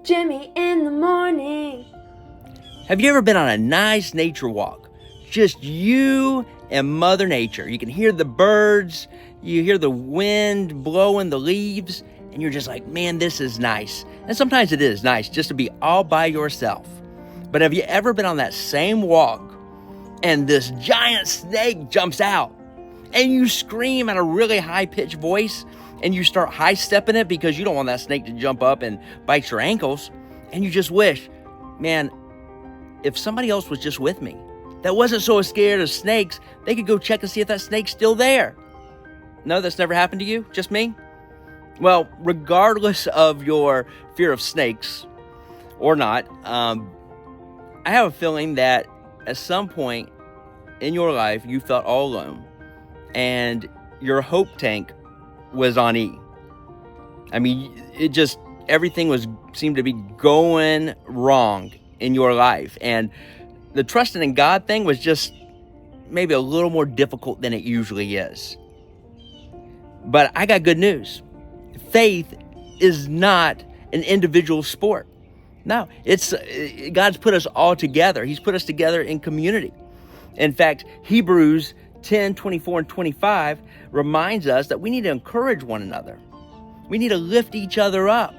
Jimmy in the morning. Have you ever been on a nice nature walk? Just you and Mother Nature. You can hear the birds, you hear the wind blowing the leaves, and you're just like, man, this is nice. And sometimes it is nice just to be all by yourself. But have you ever been on that same walk and this giant snake jumps out and you scream at a really high-pitched voice and you start high-stepping it because you don't want that snake to jump up and bite your ankles, and you just wish, man, if somebody else was just with me that wasn't so scared of snakes, they could go check and see if that snake's still there. No, that's never happened to you? Just me? Well, regardless of your fear of snakes or not, I have a feeling that at some point in your life, you felt all alone and your hope tank was on E. I mean, everything seemed to be going wrong in your life. And the trusting in God thing was just maybe a little more difficult than it usually is. But I got good news. Faith is not an individual sport. No, God's put us all together. He's put us together in community. In fact, Hebrews 10, 24, and 25 reminds us that we need to encourage one another. We need to lift each other up.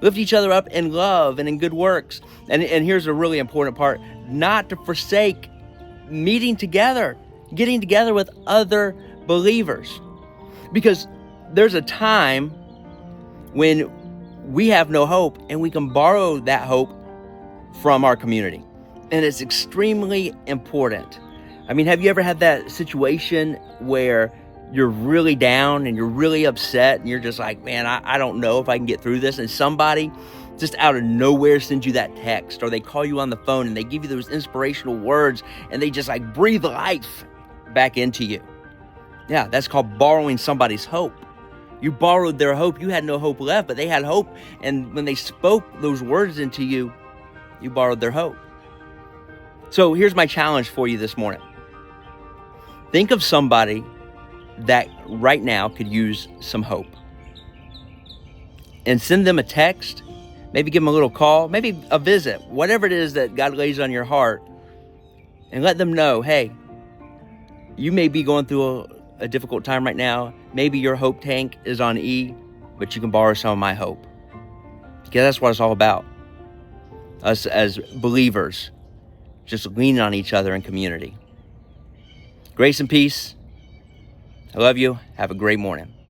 Lift each other up in love and in good works. And here's a really important part, not to forsake meeting together, getting together with other believers. Because there's a time when we have no hope and we can borrow that hope from our community. And it's extremely important. I mean, have you ever had that situation where you're really down and you're really upset and you're just like, man, I don't know if I can get through this, and somebody just out of nowhere sends you that text, or they call you on the phone and they give you those inspirational words and they just like breathe life back into you? Yeah, that's called borrowing somebody's hope. You borrowed their hope. You had no hope left, but they had hope, and when they spoke those words into you, you borrowed their hope. So here's my challenge for you this morning. Think of somebody that right now could use some hope, and send them a text, maybe give them a little call, maybe a visit, whatever it is that God lays on your heart, and let them know, hey, you may be going through a difficult time right now. Maybe your hope tank is on E, but you can borrow some of my hope. Because that's what it's all about. Us as believers, just leaning on each other in community. Grace and peace. I love you. Have a great morning.